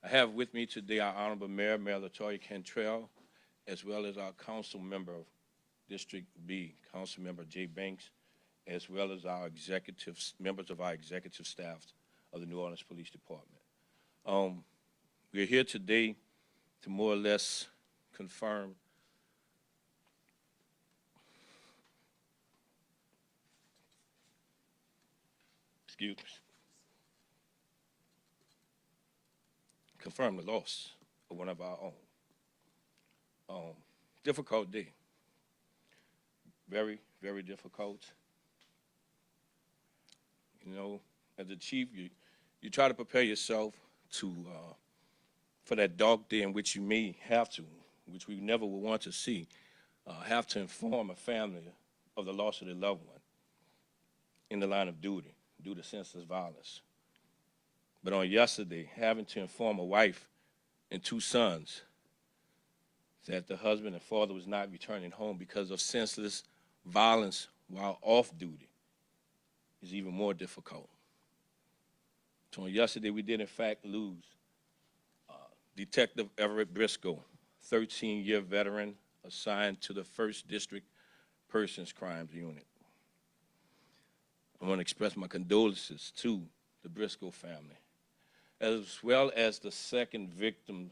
I have with me today our Honorable Mayor, Mayor LaToya Cantrell, as well as our council member of District B, Council Member Jay Banks, as well as our members of our executive staff of the New Orleans Police Department. We're here today to more or less confirm confirm the loss of one of our own. Difficult day. Very, very difficult. You know, as a chief, you try to prepare yourself for that dark day in which you may have to, which we never would want to see, have to inform a family of the loss of their loved one in the line of duty due to senseless violence. But on yesterday, having to inform a wife and two sons that the husband and father was not returning home because of senseless violence while off duty is even more difficult. So on yesterday, we did in fact lose Detective Everett Briscoe, 13-year veteran assigned to the 1st District Persons Crimes Unit. I want to express my condolences to the Briscoe family, as well as the second victim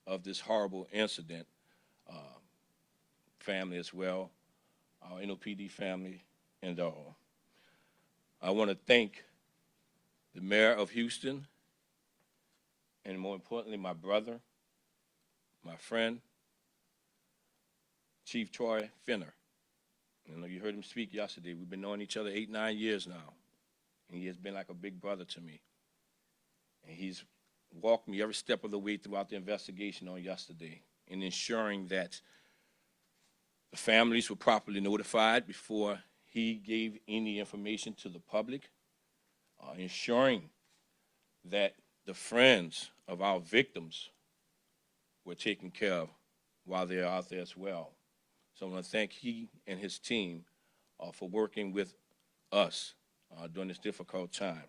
of this horrible incident family as well, our NOPD family and all. I want to thank the mayor of Houston, and more importantly, my brother, my friend, Chief Troy Finner. You know, you heard him speak yesterday. We've been knowing each other 8, 9 years now, and he has been like a big brother to me. And he's walked me every step of the way throughout the investigation on yesterday in ensuring that the families were properly notified before he gave any information to the public, ensuring that the friends of our victims were taken care of while they're out there as well. So I want to thank he and his team for working with us during this difficult time.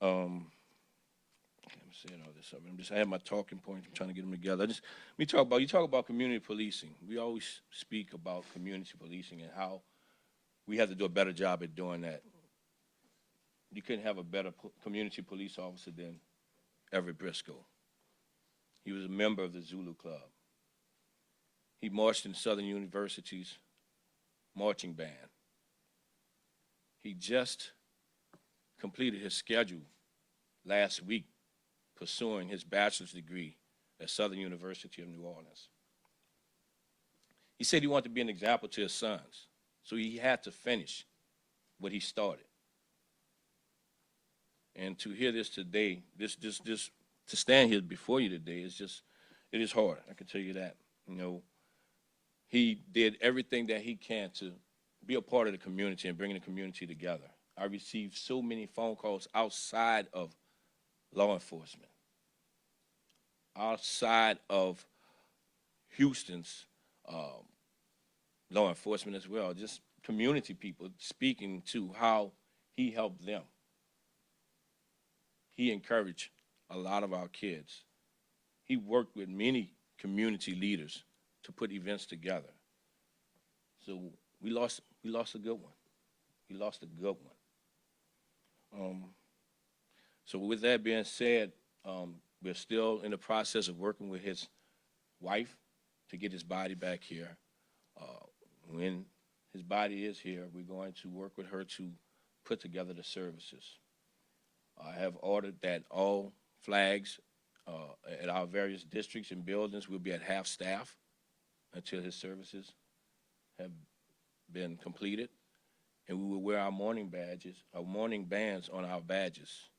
I'm saying all this up. I have my talking points. I'm trying to get them together. You talk about community policing. We always speak about community policing and how we have to do a better job at doing that. You couldn't have a better community police officer than Everett Briscoe. He was a member of the Zulu Club. He marched in Southern University's marching band. He just completed his schedule last week pursuing his bachelor's degree at Southern University of New Orleans. He said he wanted to be an example to his sons, so he had to finish what he started. And to hear this today, to stand here before you today it is hard, I can tell you that. You know, he did everything that he can to be a part of the community and bringing the community together. I received so many phone calls outside of law enforcement, outside of Houston's law enforcement as well, just community people speaking to how he helped them. He encouraged a lot of our kids. He worked with many community leaders to put events together. So we lost a good one. We lost a good one. So with that being said, we're still in the process of working with his wife to get his body back here. When his body is here, we're going to work with her to put together the services. I have ordered that all flags at our various districts and buildings will be at half staff until his services have been completed. And we will wear our mourning badges, our mourning bands on our badges.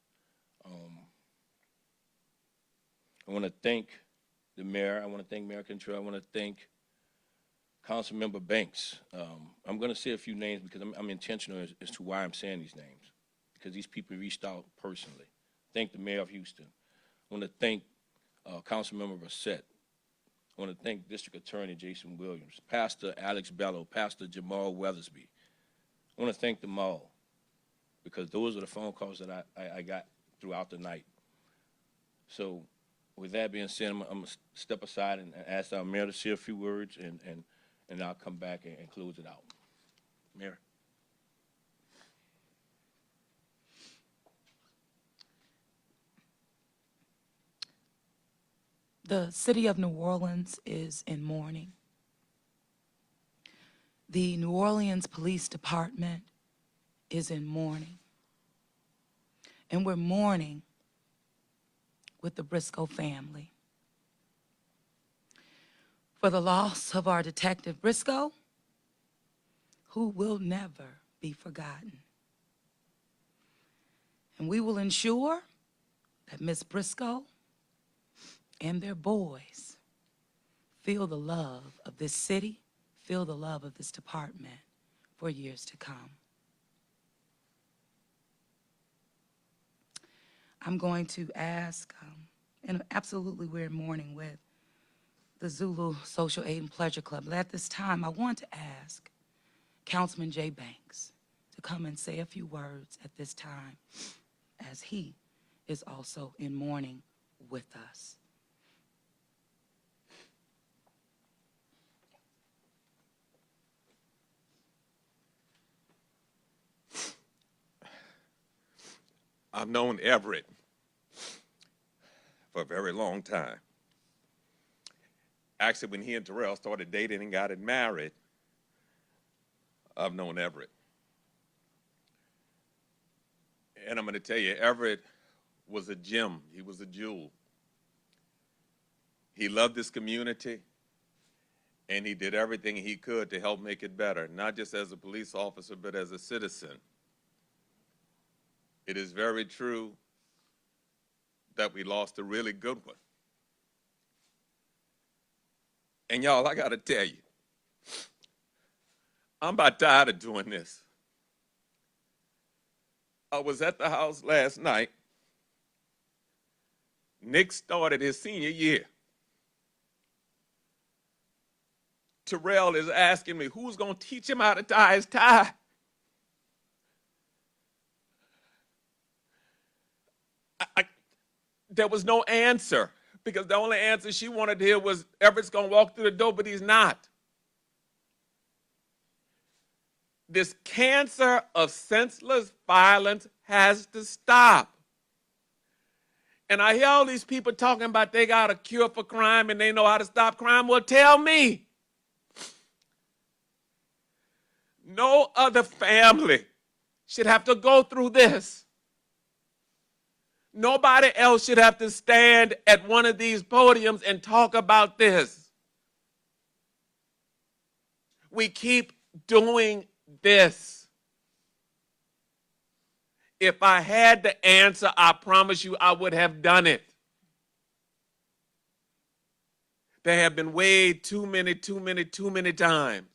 I want to thank the mayor. I want to thank Mayor Cantrell. I want to thank Councilmember Banks. I'm going to say a few names because I'm intentional as to why I'm saying these names, because these people reached out personally. Thank the mayor of Houston. I want to thank Councilmember Bassett. I want to thank District Attorney Jason Williams, Pastor Alex Bello, Pastor Jamal Weathersby. I want to thank them all, because those are the phone calls that I got throughout the night. So with that being said, I'm going to step aside and ask our mayor to say a few words, and I'll come back and close it out. Mayor. The city of New Orleans is in mourning. The New Orleans Police Department is in mourning. And we're mourning with the Briscoe family for the loss of our Detective Briscoe, who will never be forgotten. And we will ensure that Miss Briscoe and their boys feel the love of this city, feel the love of this department for years to come. I'm going to ask, and absolutely we're in mourning with the Zulu Social Aid and Pleasure Club. But at this time, I want to ask Councilman Jay Banks to come and say a few words at this time, as he is also in mourning with us. I've known Everett for a very long time. Actually, when he and Terrell started dating and got married, I've known Everett. And I'm going to tell you, Everett was a gem. He was a jewel. He loved this community, and he did everything he could to help make it better, not just as a police officer, but as a citizen. It is very true that we lost a really good one. And y'all, I gotta tell you, I'm about tired of doing this. I was at the house last night. Nick started his senior year. Terrell is asking me, who's gonna teach him how to tie his tie? There was no answer, because the only answer she wanted to hear was Everett's gonna walk through the door, but he's not. This cancer of senseless violence has to stop. And I hear all these people talking about they got a cure for crime and they know how to stop crime. Well, tell me. No other family should have to go through this. Nobody else should have to stand at one of these podiums and talk about this. We keep doing this. If I had the answer, I promise you I would have done it. There have been way too many times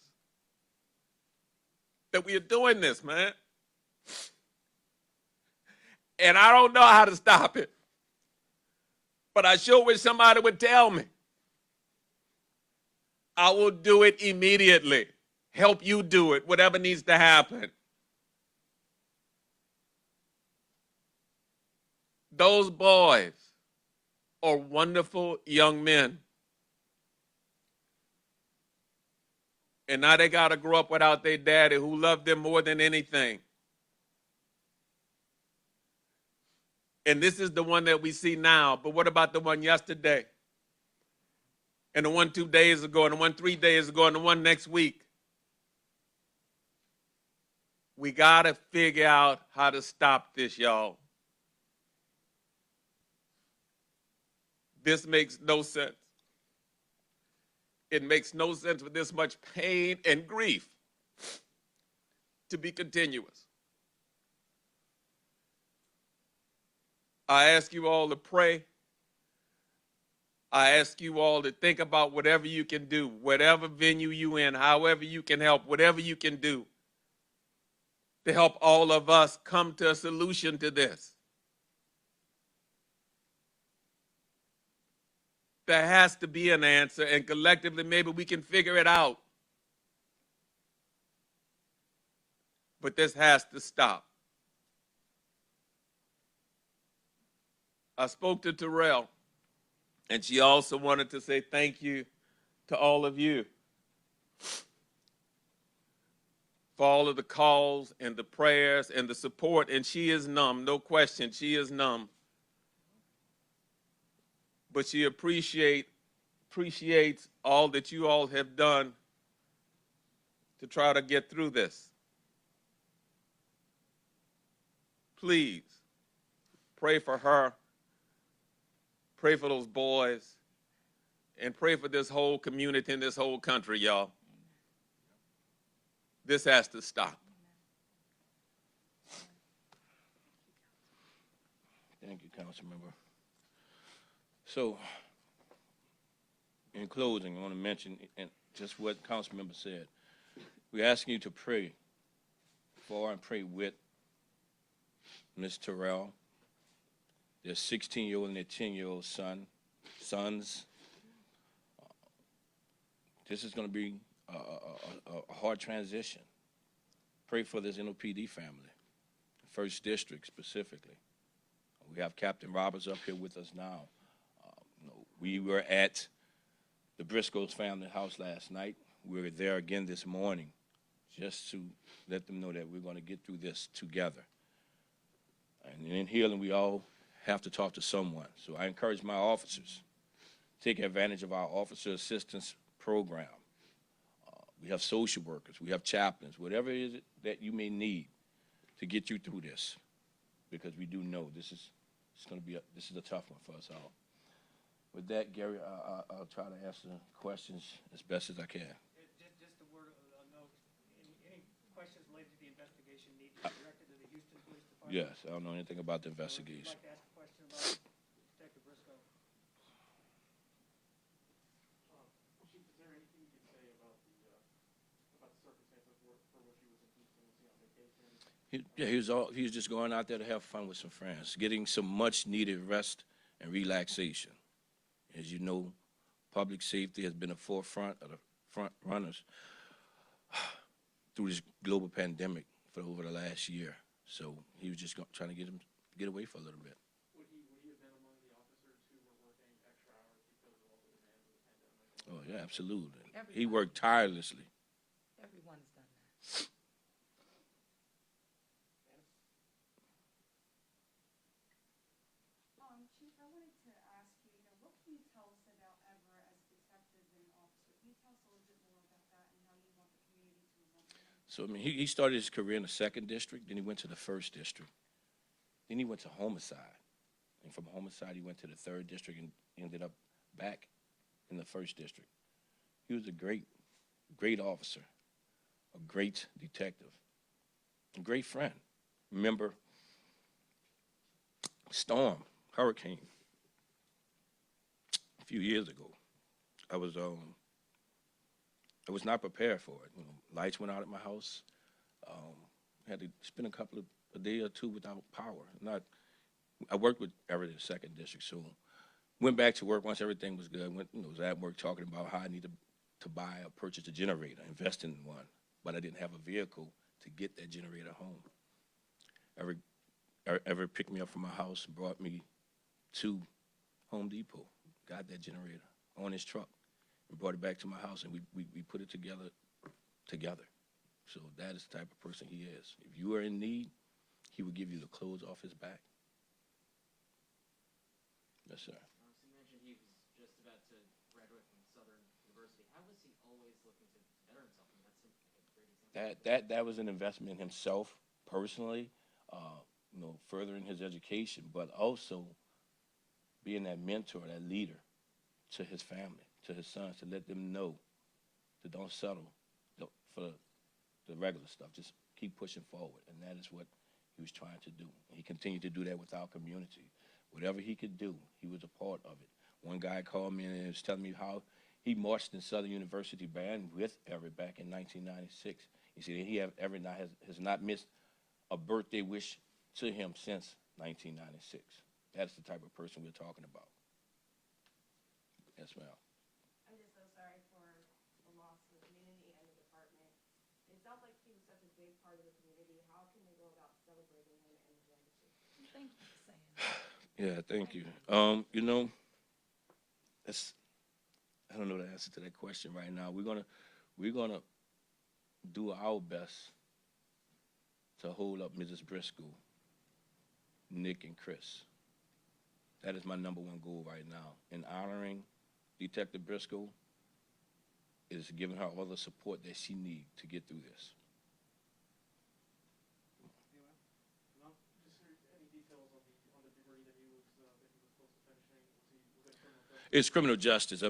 that we are doing this, man. And I don't know how to stop it. But I sure wish somebody would tell me. I will do it immediately. Help you do it, whatever needs to happen. Those boys are wonderful young men. And now they got to grow up without their daddy, who loved them more than anything. And this is the one that we see now. But what about the one yesterday? And the one 2 days ago, and the one 3 days ago, and the one next week? We got to figure out how to stop this, y'all. This makes no sense. It makes no sense for this much pain and grief to be continuous. I ask you all to pray. I ask you all to think about whatever you can do, whatever venue you in, however you can help, whatever you can do to help all of us come to a solution to this. There has to be an answer, and collectively maybe we can figure it out. But this has to stop. I spoke to Terrell, and she also wanted to say thank you to all of you for all of the calls and the prayers and the support. And she is numb, no question, she is numb. But she appreciates all that you all have done to try to get through this. Please pray for her, pray for those boys, and pray for this whole community and this whole country, y'all. This has to stop. Thank you, Councilmember. So, in closing, I want to mention just what Councilmember said. We're asking you to pray for and pray with Ms. Terrell, their 16-year-old and their 10-year-old sons. This is going to be a hard transition. Pray for this NOPD family, First District specifically. We have Captain Roberts up here with us now. We were at the Briscoe's family house last night. We were there again this morning just to let them know that we're going to get through this together. And in healing, we all have to talk to someone. So I encourage my officers, take advantage of our officer assistance program. We have social workers, we have chaplains, whatever it is that you may need to get you through this, because we do know this is a tough one for us all. With that, Gary, I'll try to answer questions as best as I can. Just a word of note, any questions related to the investigation need to be directed to the Houston Police Department? Yes, I don't know anything about the So if you'd investigation. like to ask a question about Detective Briscoe. Chief, is there anything you could say about the circumstances for which he was in Houston? Was he on vacation? He was just going out there to have fun with some friends, getting some much-needed rest and relaxation. As you know, public safety has been a forefront of the front runners through this global pandemic for over the last year. So he was just trying to get away for a little bit. Would he have been among the officers who were working extra hours because of all the demands of the pandemic? Oh, yeah, absolutely. Everybody. He worked tirelessly. Everyone's done that. Chief, I wanted to ask you, what can you tell us about Everett as a detective and an officer? Can you tell us a little bit more about that and how you want the community to remember him? So, I mean, he started his career in the 2nd District, then he went to the 1st District. Then he went to homicide. And from homicide, he went to the 3rd District and ended up back in the 1st District. He was a great officer, a great detective, a great friend. Remember, hurricane, a few years ago. I was not prepared for it. You know, lights went out at my house. Had to spend a day or two without power. I worked with Everett in the 2nd District, so went back to work once everything was good. Was at work talking about how I needed to buy or purchase a generator, invest in one, but I didn't have a vehicle to get that generator home. Everett picked me up from my house and brought me to Home Depot, got that generator on his truck, and brought it back to my house, and we put it together. So that is the type of person he is. If you are in need, he will give you the clothes off his back. Yes, sir. So you mentioned he was just about to graduate from Southern University. How was he always looking to better himself? I mean, that's a great example. That was an investment in himself personally, furthering his education, but also being that mentor, that leader to his family, to his sons, to let them know to don't settle for the regular stuff. Just keep pushing forward, and that is what he was trying to do. He continued to do that with our community. Whatever he could do, he was a part of it. One guy called me and was telling me how he marched in Southern University Band with Everett back in 1996. He said Everett has not missed a birthday wish to him since 1996. That's the type of person we're talking about. Yes, ma'am. I'm just so sorry for the loss of the community and the department. It sounds like he was such a big part of the community. How can we go about celebrating him and his legacy? Thank you for saying that. Yeah, thank you. You know, that's, I don't know the answer to that question right now. We're gonna do our best to hold up Mrs. Briscoe, Nick, and Chris. That is my number one goal right now. In honoring Detective Briscoe is giving her all the support that she needs to get through this. No, just any details on the degree that he was close to finishing? Was it criminal justice? It's criminal justice.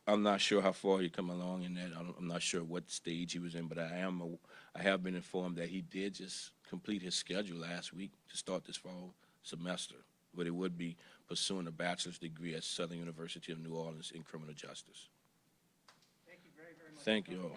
I'm not sure how far he come along in that. I'm not sure what stage he was in, but I have been informed that he did just complete his schedule last week to start this fall semester, but it would be pursuing a bachelor's degree at Southern University of New Orleans in criminal justice. Thank you very, very much. Thank you all.